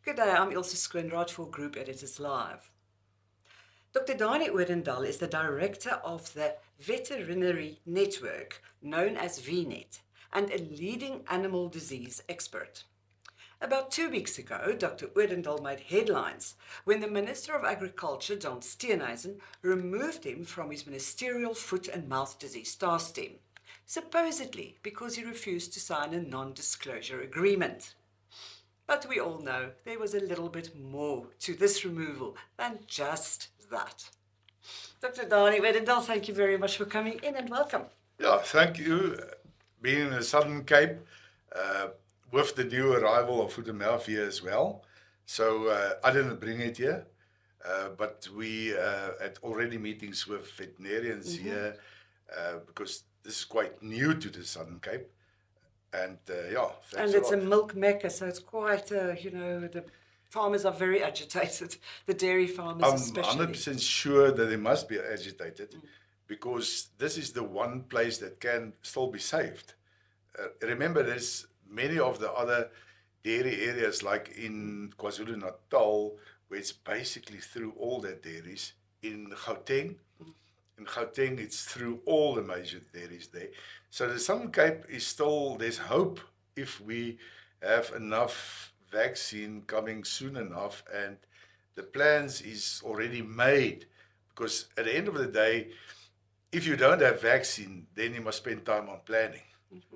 Good day, I'm Ilse Skoenraad for Group Editors Live. Dr. Dani Odendaal is the director of the Veterinary Network, known as VNet, and a leading animal disease expert. About 2 weeks ago, Dr. Odendaal made headlines when the Minister of Agriculture, John Steenhuisen, removed him from his ministerial foot and mouth disease task team, supposedly because he refused to sign a non-disclosure agreement. But we all know there was a little bit more to this removal than just that. Dr. Dani Odendaal, thank you very much for coming in and welcome. Yeah, thank you. Being in the Southern Cape, uh, with the new arrival of foot and mouth here as well. So I didn't bring it here, but we had already meetings with veterinarians here because this is quite new to the Southern Cape. And yeah, And thanks a it's a lot. milk mecca, so it's quite, the farmers are very agitated, the dairy farmers I'm especially. 100% sure that they must be agitated because this is the one place that can still be saved. Remember, there's many of the other dairy areas, like in KwaZulu Natal, where it's basically through all their dairies. In Gauteng, it's through all the major dairies there. So the Southern Cape is still, there's hope if we have enough vaccine coming soon enough, and the plans is already made. Because at the end of the day, if you don't have vaccine, then you must spend time on planning.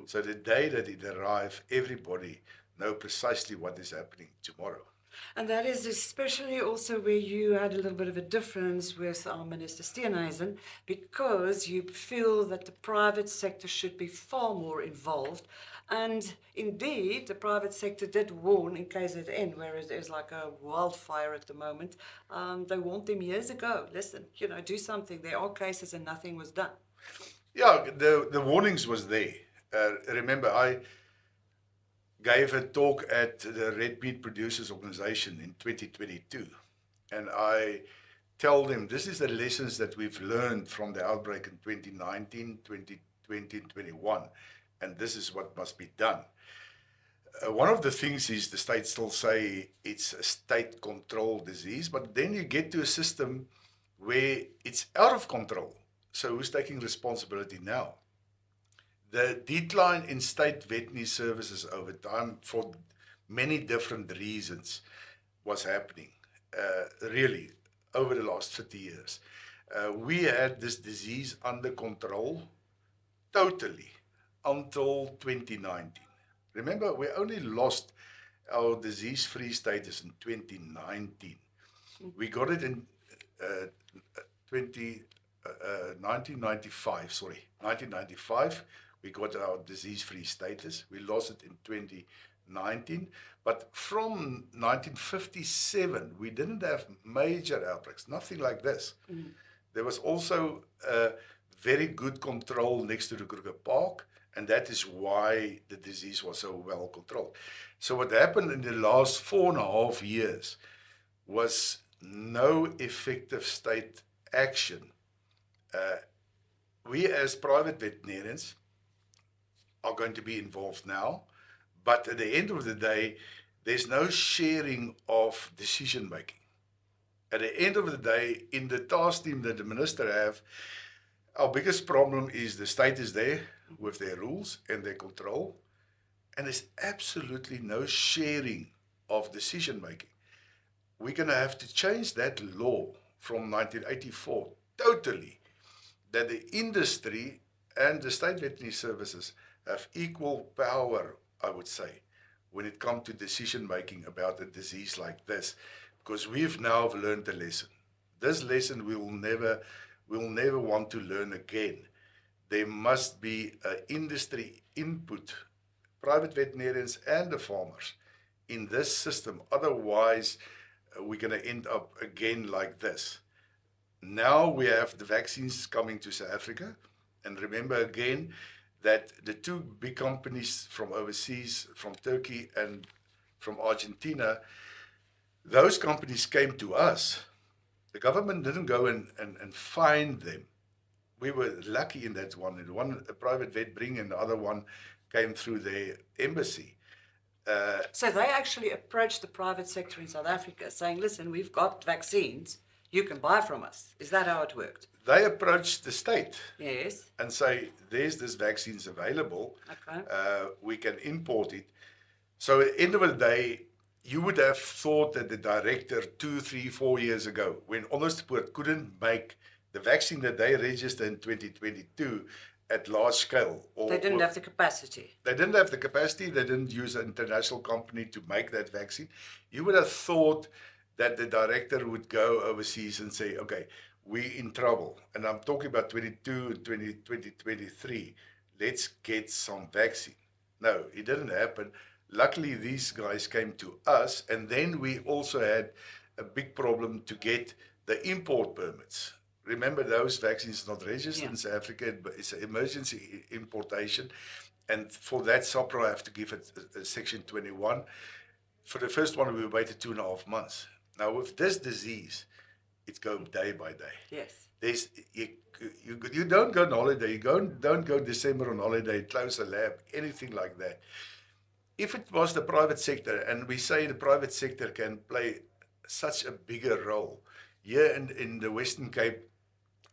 So the day that it arrives, everybody know precisely what is happening tomorrow. And that is especially also where you had a little bit of a difference with our Minister Steenhuisen, because you feel that the private sector should be far more involved. And indeed, the private sector did warn in KZN, whereas there's like a wildfire at the moment. They warned them years ago, listen, do something. There are cases and nothing was done. Yeah, the warnings was there. Remember, I gave a talk at the Red Meat Producers Organization in 2022, and I tell them this is the lessons that we've learned from the outbreak in 2019, 2020, and 21, and this is what must be done. One of the things is the states still say it's a state-controlled disease, but then you get to a system where it's out of control. So who's taking responsibility now? The decline in state veterinary services over time, for many different reasons, was happening, really, over the last 30 years. We had this disease under control totally until 2019. Remember, we only lost our disease-free status in 2019. We got it in 1995, we got our disease-free status. We lost it in 2019. But from 1957, we didn't have major outbreaks, nothing like this. There was also very good control next to the Kruger Park, and that is why the disease was so well controlled. So what happened in the last 4.5 years was no effective state action. We as private veterinarians are going to be involved now, but at the end of the day, there's no sharing of decision making. At the end of the day, in the task team that the minister have, our biggest problem is the state is there with their rules and their control, and there's absolutely no sharing of decision making. We're going to have to change that law from 1984 totally, that the industry and the state veterinary services have equal power, I would say, when it comes to decision making about a disease like this, because we've now learned a lesson. This lesson we'll never want to learn again. There must be an industry input, private veterinarians and the farmers, in this system. Otherwise, we're going to end up again like this. Now we have the vaccines coming to South Africa. And remember again that the two big companies from overseas, from Turkey and from Argentina, those companies came to us. The government didn't go and find them. We were lucky in that one. The one, a private vet bring, and the other one came through their embassy. So they actually approached the private sector in South Africa saying, listen, we've got vaccines, you can buy from us. Is that how it worked? They approach the state Yes. and say, there's this vaccines available, Okay. we can import it. So at the end of the day, you would have thought that the director 2, 3, 4 years ago, when Onderstepoort couldn't make the vaccine that they registered in 2022 at large scale. They didn't have the capacity. They didn't have the capacity, they didn't use an international company to make that vaccine. You would have thought that the director would go overseas and say, okay, we're in trouble. And I'm talking about 22 and 2023. Let's get some vaccine. No, it didn't happen. Luckily, these guys came to us, and then we also had a big problem to get the import permits. Remember, those vaccines not registered in South Africa, but it's an emergency importation. And for that, SAHPRA have to give it a Section 21. For the first one, we waited 2.5 months. Now, with this disease, it goes day by day. Yes. You don't go on holiday, don't go December on holiday, close a lab, anything like that. If it was the private sector, and we say the private sector can play such a bigger role, here in the Western Cape,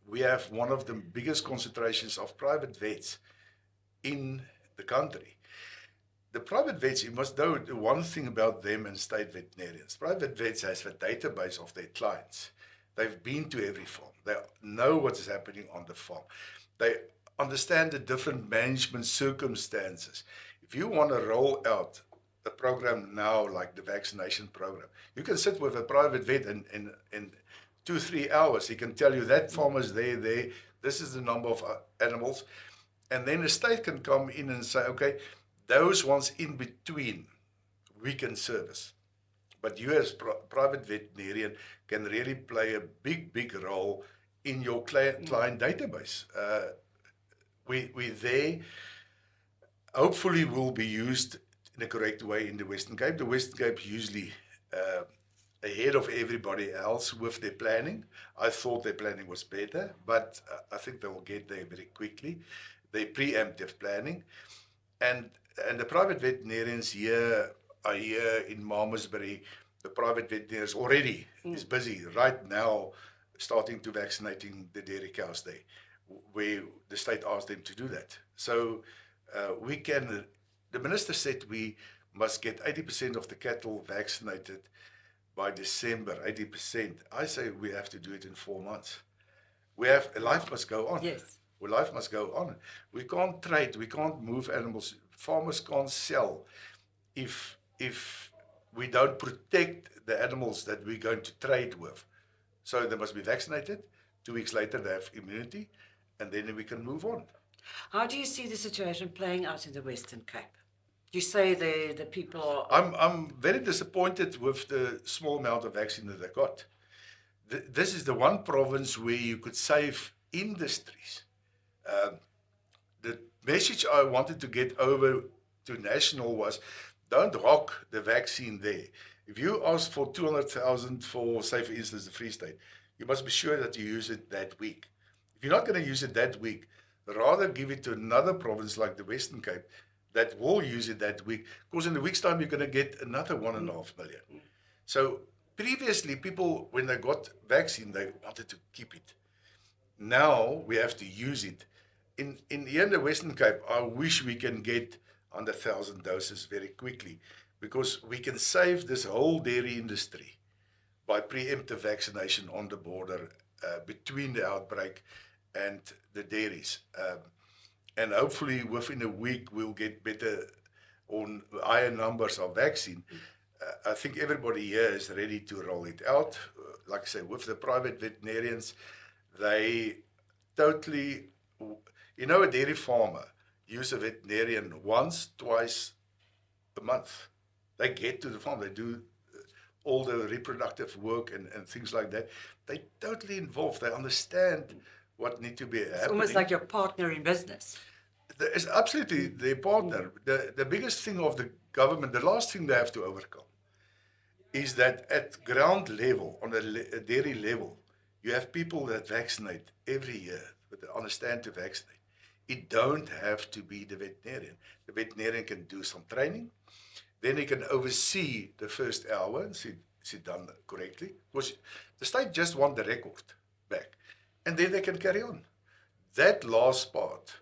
we have one of the biggest concentrations of private vets in the country. The private vets, you must know the one thing about them and state veterinarians. Private vets has a database of their clients. They've been to every farm. They know what is happening on the farm. They understand the different management circumstances. If you want to roll out a program now like the vaccination program, you can sit with a private vet in 2-3 hours. He can tell you that farmer's there, this is the number of animals. And then the state can come in and say, okay, those ones in between, we can service. But you as private veterinarian can really play a big role in your client database. We there, hopefully will be used in a correct way in the Western Cape. The Western Cape usually ahead of everybody else with their planning. I thought their planning was better, but I think they will get there very quickly. Their preemptive planning. And the private veterinarians here are here in Malmesbury. The private veterinarians already is busy right now starting to vaccinating the dairy cows there, where the state asked them to do that. So we can, the minister said we must get 80% of the cattle vaccinated by December, 80%. I say we have to do it in 4 months. Life must go on. Yes. Well, life must go on. We can't trade, we can't move animals. Farmers can't sell if we don't protect the animals that we're going to trade with. So they must be vaccinated. 2 weeks later, they have immunity, and then we can move on. How do you see the situation playing out in the Western Cape? You say the people are... I'm very disappointed with the small amount of vaccine that they got. This is the one province where you could save industries. The message I wanted to get over to national was, don't hawk the vaccine there. If you ask for 200,000 for, say for instance, the Free State, you must be sure that you use it that week. If you're not going to use it that week, rather give it to another province like the Western Cape that will use it that week, because in a week's time you're going to get another 1.5 million. So previously people, when they got vaccine, they wanted to keep it. Now we have to use it. Here in the Western Cape, I wish we can get 100,000 doses very quickly, because we can save this whole dairy industry by preemptive vaccination on the border between the outbreak and the dairies. And hopefully within a week we'll get better on higher numbers of vaccine. I think everybody here is ready to roll it out. Like I say, with the private veterinarians, they totally, a dairy farmer use a veterinarian once, twice a month. They get to the farm, they do all the reproductive work and things like that. They totally involved, they understand what need to be happening. It's almost like your partner in business. It's absolutely their partner. The biggest thing of the government, the last thing they have to overcome, is that at ground level, on a dairy level, you have people that vaccinate every year, but they understand to vaccinate. It don't have to be the veterinarian. The veterinarian can do some training. Then he can oversee the first hour and see is it done correctly. Because the state just want the record back. And then they can carry on. That last part,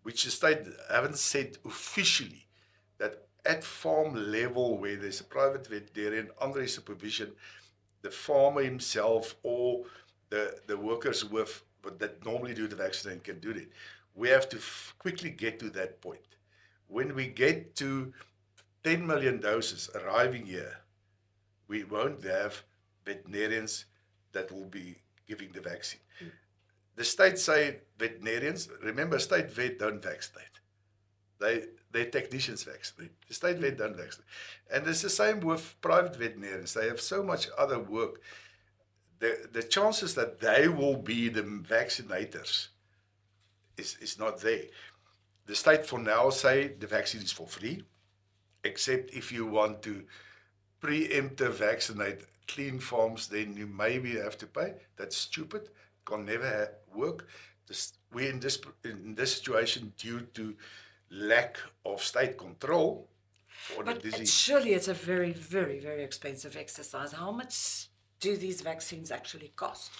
which the state haven't said officially, that at farm level where there's a private veterinarian under his supervision, the farmer himself or the workers that normally do the vaccine can do it. We have to quickly get to that point. When we get to 10 million doses arriving here, we won't have veterinarians that will be giving the vaccine. The state say veterinarians, remember state vet don't vaccinate. They technicians vaccinate. The state vet don't vaccinate. And it's the same with private veterinarians. They have so much other work. The chances that they will be the vaccinators is not there. The state for now say the vaccine is for free, except if you want to preemptive vaccinate clean farms, then you maybe have to pay. That's stupid. Can never work. We're in this situation due to lack of state control for the disease. Surely it's a very, very, very expensive exercise. How much do these vaccines actually cost?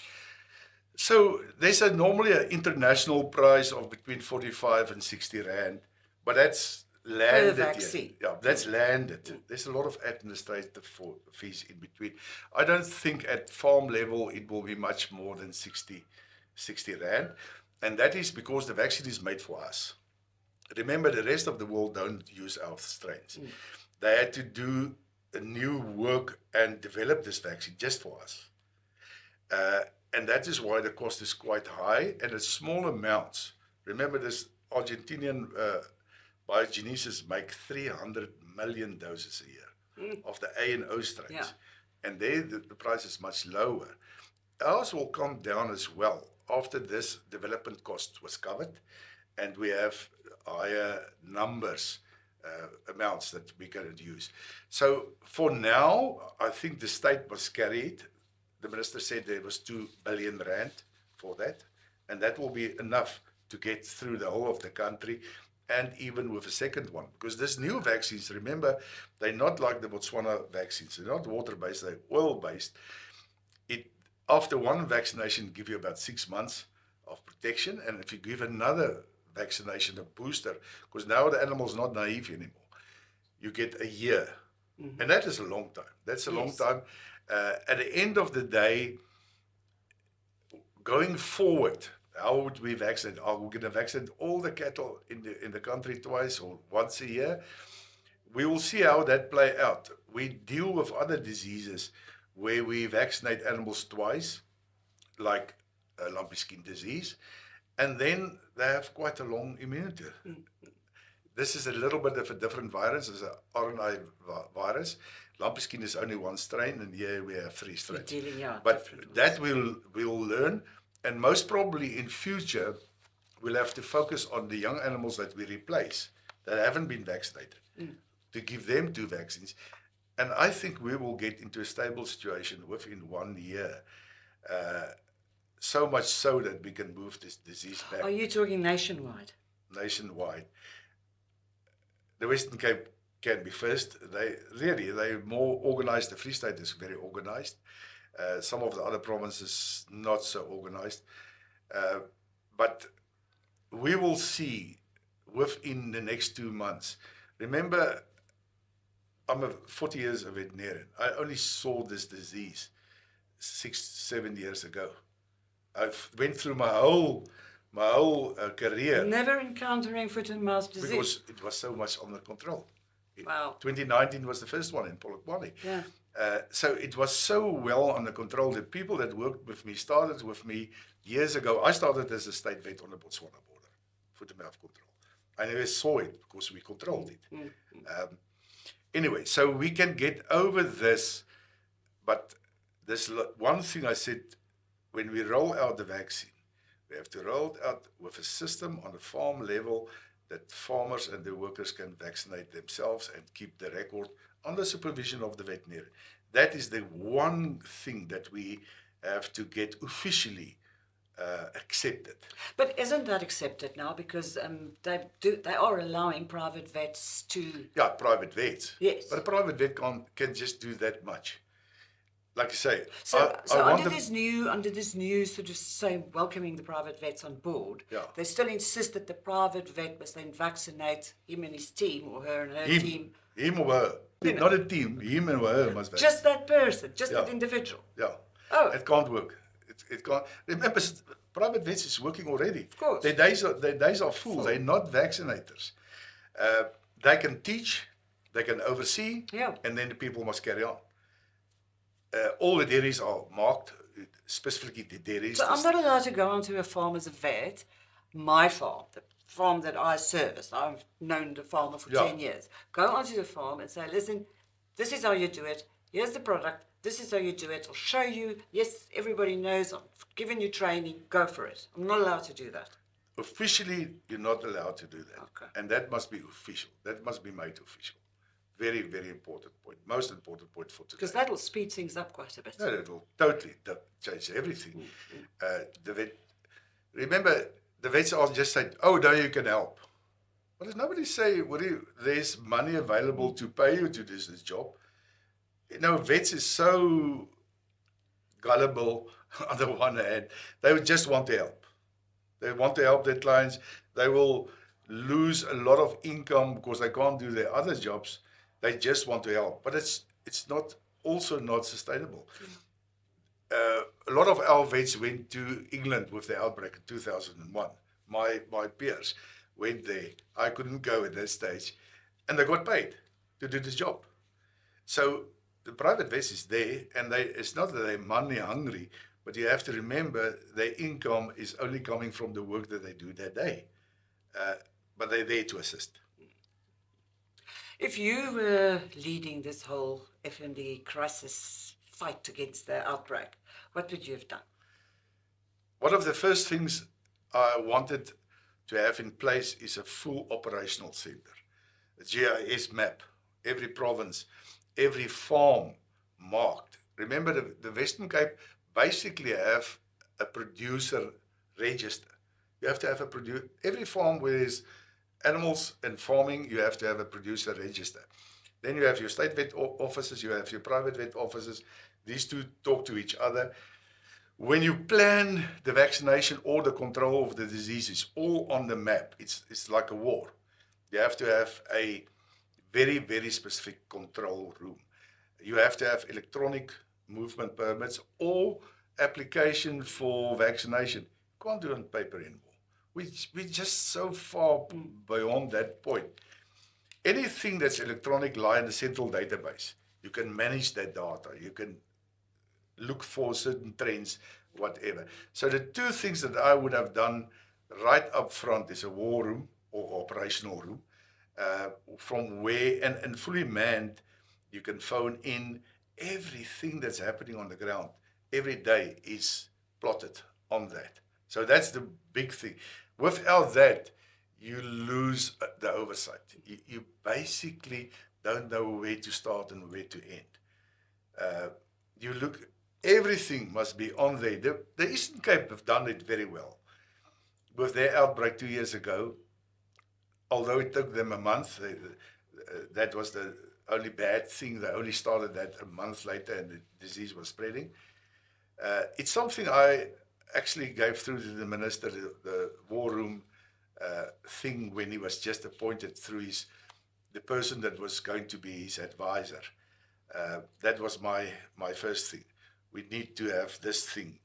So there's normally an international price of between 45 and 60 rand, but that's landed. Per vaccine. Yeah, that's landed. There's a lot of administrative fees in between. I don't think at farm level it will be much more than 60 rand, and that is because the vaccine is made for us. Remember, the rest of the world don't use our strains. They had to do a new work and develop this vaccine just for us. And that is why the cost is quite high, and it's small amounts. Remember, this Argentinian Biogenesis make 300 million doses a year of the A and O strains. Yeah. And there the price is much lower. Ours will come down as well after this development cost was covered, and we have higher numbers, amounts that we can use. So for now, I think the state must carry it. The minister said there was 2 billion rand for that, and that will be enough to get through the whole of the country, and even with a second one. Because these new vaccines, remember, they're not like the Botswana vaccines. They're not water-based, they're oil-based. After one vaccination, give you about 6 months of protection, and if you give another vaccination, a booster, because now the animal's not naive anymore, you get a year. And that is a long time. That's a long time. At the end of the day, going forward, how would we vaccinate? Are we going to vaccinate all the cattle in the country twice or once a year? We will see how that play out. We deal with other diseases where we vaccinate animals twice, like lumpy skin disease, and then they have quite a long immunity. This is a little bit of a different virus. It's an RNA virus. Lumpy skin is only one strain, and here we have 3 strains. But that we'll learn, and most probably in future, we'll have to focus on the young animals that we replace that haven't been vaccinated, to give them 2 vaccines. And I think we will get into a stable situation within 1 year, so much so that we can move this disease back. Are you talking nationwide? Nationwide. The Western Cape can be first. They're more organized. The Free State is very organized. Some of the other provinces not so organized. But we will see within the next 2 months. Remember, I'm 40 years a veterinarian. I only saw this disease 6-7 years ago. I've went through my whole career. Never encountering foot and mouth disease. Because it was so much under control. Wow. 2019 was the first one in Polokwane. Yeah. So it was so well under control. The people that worked with me started with me years ago. I started as a state vet on the Botswana border, foot and mouth control. I never saw it because we controlled it. Anyway, so we can get over this, but this one thing I said, when we roll out the vaccine, we have to roll it out with a system on a farm level that farmers and the workers can vaccinate themselves and keep the record under supervision of the veterinarian. That is the one thing that we have to get officially accepted. But isn't that accepted now? Because they are allowing private vets to. Yeah, private vets. Yes. But a private vet can just do that much. Like I say, So, I want under them. under this new sort of say welcoming the private vets on board, Yeah. they still insist that the private vet must then vaccinate him and his team, or her and her team. Him or her. You know. Not a team. Him and her must vaccinate. Just that person, just that Yeah. individual. Yeah. Oh. It can't work. It can't. Remember, private vets is working already. Of course. Their days are full. They're not vaccinators. They can teach, they can oversee, Yeah. and then the people must carry on. All the dairies are marked, specifically the dairies. So I'm not allowed to go onto a farm as a vet. My farm, the farm that I service, I've known the farmer for Yeah. 10 years. Go onto the farm and say, listen, this is how you do it. Here's the product. This is how you do it. I'll show you. Yes, everybody knows. I'm giving you training. Go for it. I'm not allowed to do that. Officially, you're not allowed to do that. Okay. And that must be official. That must be made official. Very, very important point. Most important point for today. Because that'll speed things up quite a bit. No, it will totally change everything. The vet, remember, the vets are just saying, oh, no, you can help. But does nobody say, there's money available to pay you to do this job? You know, vets is so gullible on the one hand. They would just want to help. They want to help their clients. They will lose a lot of income because they can't do their other jobs. They just want to help. But it's not also not sustainable. A lot of our vets went to England with the outbreak in 2001. My peers went there. I couldn't go at that stage. And they got paid to do this job. So the private vets is there, and it's not that they're money hungry, but you have to remember their income is only coming from the work that they do that day. But they're there to assist. If you were leading this whole FMD crisis fight against the outbreak, what would you have done? One of the first things I wanted to have in place is a full operational center. A GIS map, every province, every farm marked. Remember, the Western Cape basically have a producer register. You have to have a producer. Every farm where there's animals and farming, you have to have a producer register. Then you have your state vet offices, you have your private vet offices. These two talk to each other. When you plan the vaccination or the control of the disease, it's all on the map. It's like a war. You have to have a very, very specific control room. You have to have electronic movement permits or application for vaccination. You can't do it on paper anymore. We're just so far beyond that point. Anything that's electronic lie in the central database. You can manage that data. You can look for certain trends, whatever. So the two things that I would have done right up front is a war room or operational room, from where, and fully manned, you can phone in. Everything that's happening on the ground every day is plotted on that. So that's the big thing. Without that, you lose the oversight. You basically don't know where to start and where to end. Everything must be on there. The Eastern Cape have done it very well. With their outbreak 2 years ago, although it took them a month, that was the only bad thing. They only started that a month later and the disease was spreading. It's something I actually gave through to the minister, the war room thing, when he was just appointed through the person that was going to be his advisor. That was my first thing. We need to have this thing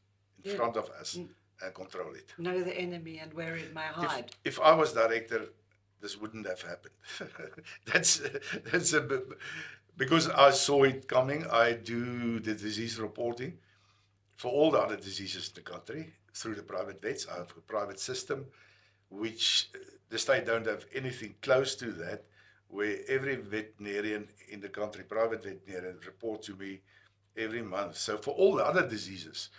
in front of us and control it. Know the enemy and where it may hide. If I was director, this wouldn't have happened. that's because I saw it coming. I do the disease reporting for all the other diseases in the country through the private vets. I have a private system, which the state don't have anything close to that, where every veterinarian in the country, private veterinarian, report to me every month. So for all the other diseases,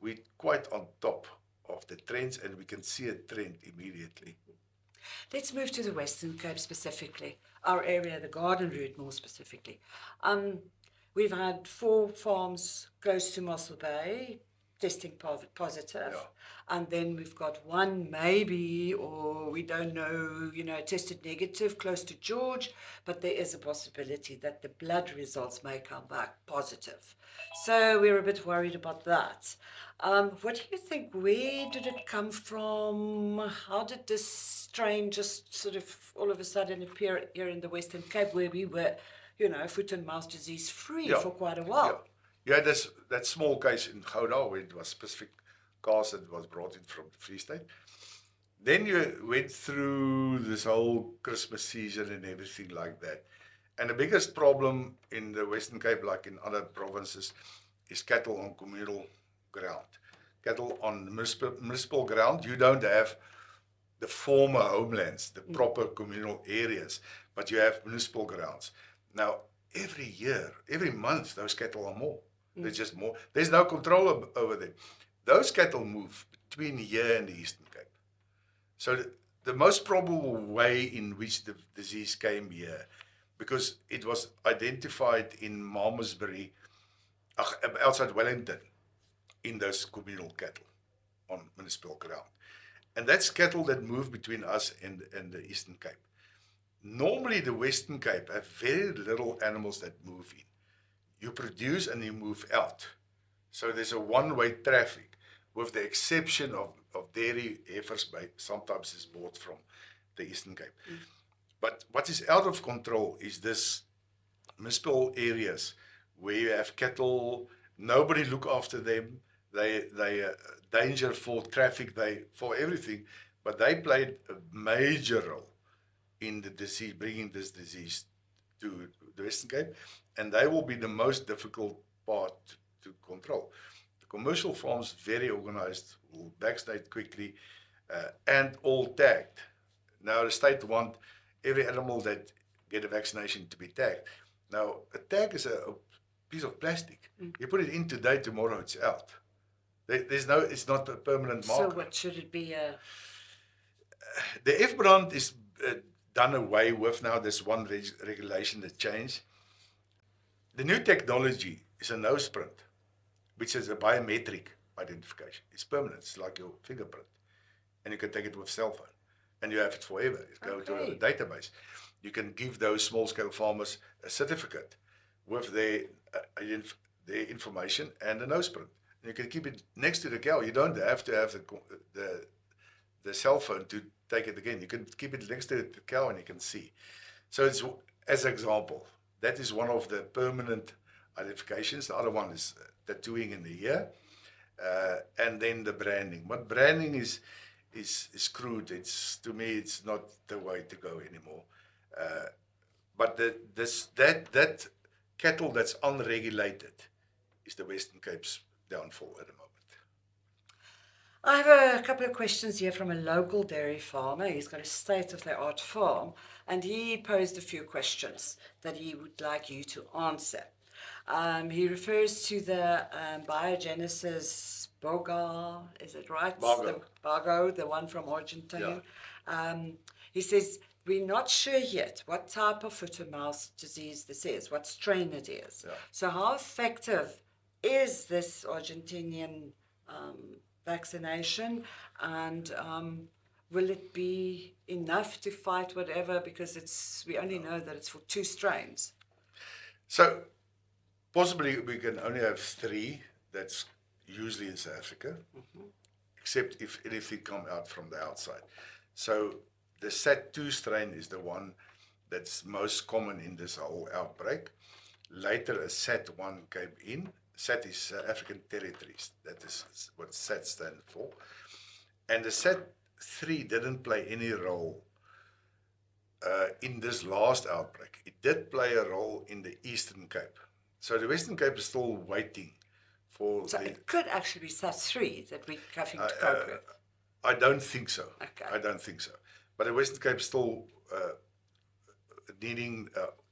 we're quite on top of the trends, and we can see a trend immediately. Let's move to the Western Cape specifically, our area, the Garden Route more specifically. We've had 4 farms close to Mossel Bay, testing positive. Yeah. And then we've got one maybe, or we don't know, tested negative close to George, but there is a possibility that the blood results may come back positive. So we're a bit worried about that. What do you think? Where did it come from? How did this strain just sort of all of a sudden appear here in the Western Cape, where we were, foot and mouth disease free for quite a while? Yeah, that small case in Gouda where it was specific cars that was brought in from the Free State. Then you went through this whole Christmas season and everything like that. And the biggest problem in the Western Cape, like in other provinces, is cattle on communal ground. Cattle on municipal ground, you don't have the former homelands, the proper communal areas, but you have municipal grounds. Now, every year, every month, those cattle are more. There's just more. There's no control over them. Those cattle move between here and the Eastern Cape. So the most probable way in which the disease came here, because it was identified in Malmesbury, outside Wellington, in those communal cattle on municipal ground. And that's cattle that move between us and the Eastern Cape. Normally, the Western Cape have very little animals that move in. You produce and you move out. So there's a one-way traffic, with the exception of dairy heifers, sometimes is bought from the Eastern Cape. But what is out of control is this municipal areas where you have cattle, nobody look after them, they danger for traffic, for everything, but they played a major role in the disease, bringing this disease to the Western Cape, and they will be the most difficult part to control. The commercial farms, very organized, will vaccinate quickly, and all tagged. Now the state want every animal that get a vaccination to be tagged. Now a tag is a piece of plastic. You put it in today, tomorrow it's out. It's not a permanent marker. So what should it be? The F-brand is done away with now. There's one regulation that changed. The new technology is a nose print, which is a biometric identification. It's permanent. It's like your fingerprint. And you can take it with cell phone. And you have it forever. It goes to a database. You can give those small-scale farmers a certificate with their information and a nose print. And you can keep it next to the cow. You don't have to have the cell phone to take it again. You can keep it next to the cow and you can see. So it's, as an example, that is one of the permanent identifications. The other one is tattooing in the ear, and then the branding. But branding is crude. To me, it's not the way to go anymore. But that cattle that's unregulated is the Western Cape's downfall at the moment. I have a couple of questions here from a local dairy farmer. He's got a state-of-the-art farm, and he posed a few questions that he would like you to answer. He refers to the Biogenesis Boga, is it right? Bago. The one from Argentina. Yeah. He says, we're not sure yet what type of foot-and-mouth disease this is, what strain it is. Yeah. So how effective is this Argentinian vaccination, and will it be enough to fight whatever, because we only know that it's for 2 strains? So possibly we can only have 3. That's usually in South Africa, except if anything come out from the outside. So the SAT2 strain is the one that's most common in this whole outbreak. Later a SAT1 came in. SAT is African Territories. That is what SAT stands for. And the SAT3 didn't play any role in this last outbreak. It did play a role in the Eastern Cape. So the Western Cape is still waiting for... So it could actually be SAT3 that we're having to cope with? I don't think so. Okay. I don't think so. But the Western Cape is still needing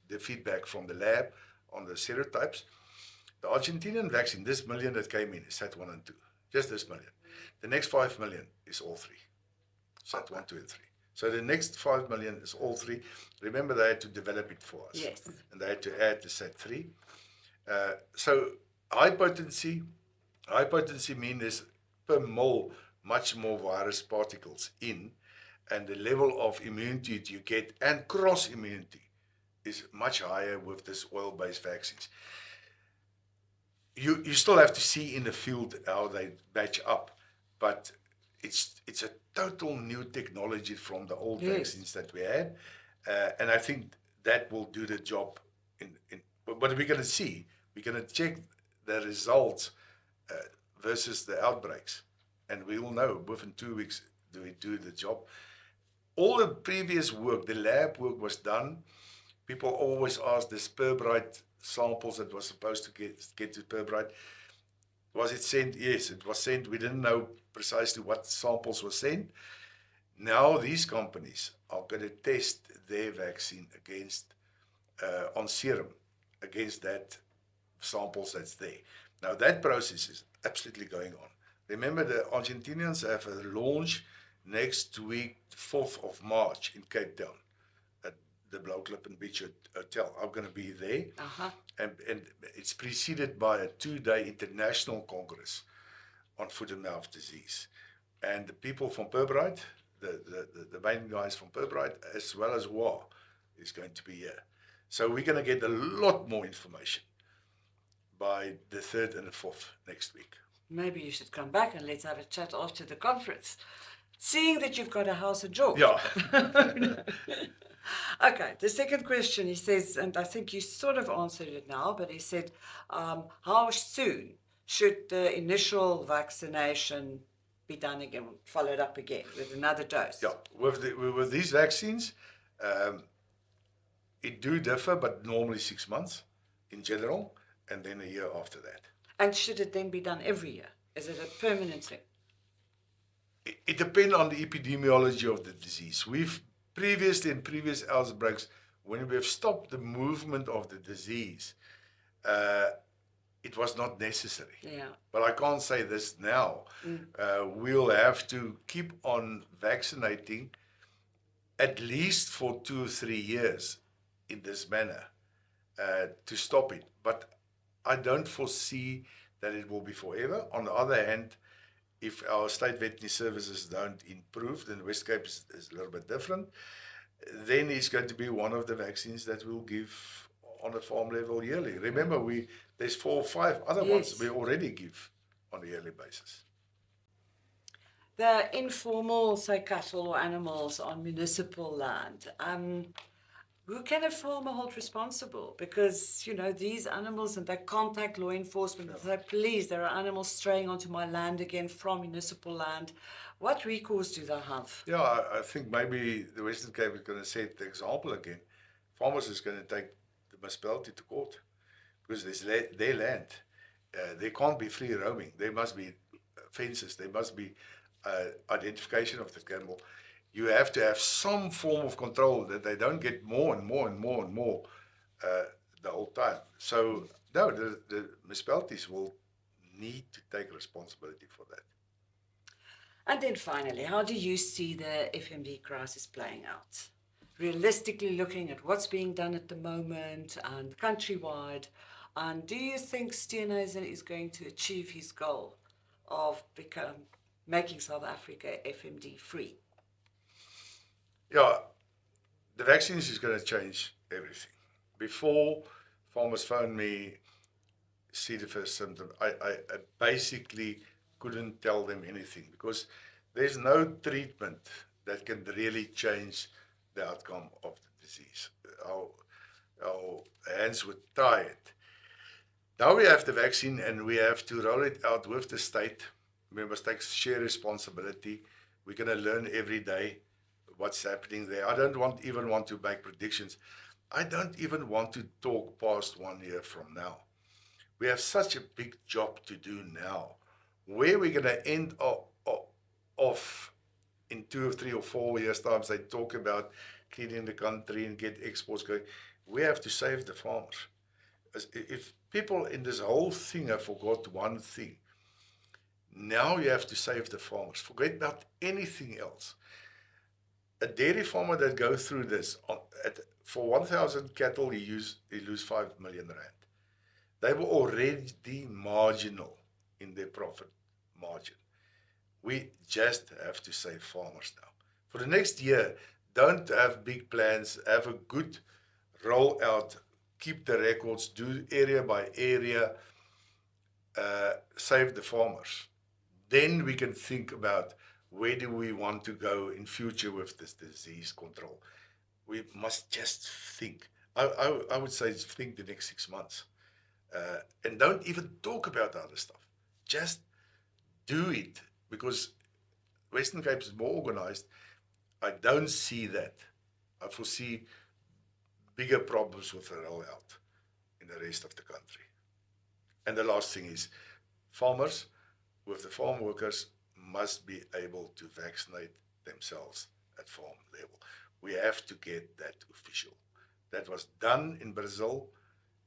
the feedback from the lab on the serotypes. The Argentinian vaccine, this million that came in, is SAT1 and 2. Just this million. The next 5 million is all 3. SAT1, 2, and 3. So the next 5 million is all 3. Remember, they had to develop it for us. Yes. And they had to add the SAT3. So high potency, High potency means there's per mole much more virus particles in, and the level of immunity you get and cross immunity is much higher with this oil-based vaccines. You still have to see in the field how they match up, but it's a total new technology from the old vaccines that we had, and I think that will do the job. But we're going to see, we're going to check the results versus the outbreaks, and we will know within 2 weeks do we do the job. All the previous work, the lab work was done. People always ask this Pirbright samples that was supposed to get to Pirbright. Was it sent? Yes, it was sent. We didn't know precisely what samples were sent. Now these companies are going to test their vaccine against on serum against that samples that's there. Now that process is absolutely going on. Remember, the Argentinians have a launch next week, 4th of March in Cape Town at the Blauklip and Beach Hotel. I'm going to be there. And it's preceded by a 2-day international congress on foot and mouth disease. And the people from Pirbright, the main guys from Pirbright, as well as WA, is going to be here. So we're going to get a lot more information by the 3rd and the 4th next week. Maybe you should come back and let's have a chat after the conference. Seeing that you've got a house at George. Yeah. Okay, the second question, he says, and I think you sort of answered it now, but he said, how soon should the initial vaccination be done again, followed up again with another dose? Yeah, with these vaccines, it do differ, but normally 6 months in general, and then a year after that. And should it then be done every year? Is it a permanent thing? It depends on the epidemiology of the disease. We've previously, in previous outbreaks, when we have stopped the movement of the disease, it was not necessary. Yeah. But I can't say this now. We'll have to keep on vaccinating at least for 2 or 3 years in this manner to stop it. But I don't foresee that it will be forever. On the other hand, if our state veterinary services don't improve, then West Cape is a little bit different, then it's going to be one of the vaccines that we'll give on a farm level yearly. Remember, there's 4 or 5 other ones we already give on a yearly basis. The informal, say, cattle or animals on municipal land, who can a farmer hold responsible? Because, you know, these animals, and they contact law enforcement and say, please, there are animals straying onto my land again from municipal land. What recourse do they have? Yeah, I think maybe the Western Cape is going to set the example again. Farmers is going to take the municipality to court because there's their land. There can't be free roaming. There must be fences. There must be identification of the cattle. You have to have some form of control that they don't get more and more and more and more the whole time. So, no, the municipalities will need to take responsibility for that. And then finally, how do you see the FMD crisis playing out? Realistically looking at what's being done at the moment and countrywide, and do you think Steenhuisen is going to achieve his goal of making South Africa FMD free? Yeah, the vaccines is going to change everything. Before farmers phoned me, see the first symptom, I basically couldn't tell them anything because there's no treatment that can really change the outcome of the disease. Our hands were tied. Now we have the vaccine and we have to roll it out with the state. We must share responsibility. We're going to learn every day what's happening there. I don't even want to make predictions. I don't even want to talk past 1 year from now. We have such a big job to do now. Where we're going to end off in 2 or 3 or 4 years' time, they talk about cleaning the country and get exports going. We have to save the farmers. If people in this whole thing have forgot one thing, now you have to save the farmers. Forget about anything else. A dairy farmer that goes through this, for 1,000 cattle, he lose 5 million rand. They were already marginal in their profit margin. We just have to save farmers now. For the next year, don't have big plans, have a good rollout, keep the records, do area by area, save the farmers. Then we can think about where do we want to go in future with this disease control. We must just think. I would say think the next 6 months. And don't even talk about the other stuff. Just do it, because Western Cape is more organized. I don't see that. I foresee bigger problems with the rollout in the rest of the country. And the last thing is, farmers with the farm workers must be able to vaccinate themselves at farm level. We have to get that official. That was done in Brazil.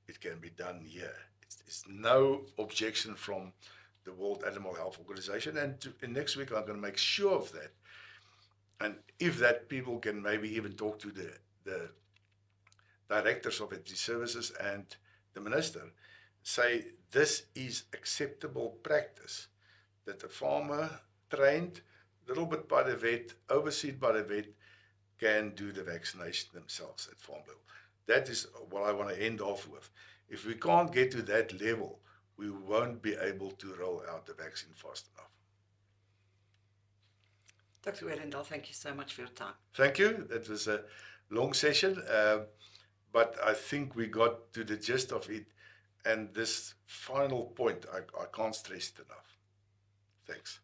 It can be done here. It's no objection from the World Animal Health Organization. And next week, I'm going to make sure of that. And if that, people can maybe even talk to the directors of veterinary services and the minister, say this is acceptable practice, that the farmer trained a little bit by the vet, overseen by the vet, can do the vaccination themselves at farm level. That is what I want to end off with. If we can't get to that level, we won't be able to roll out the vaccine fast enough. Dr. Odendaal, thank you so much for your time. Thank you. That was a long session, but I think we got to the gist of it. And this final point, I can't stress it enough. Thanks.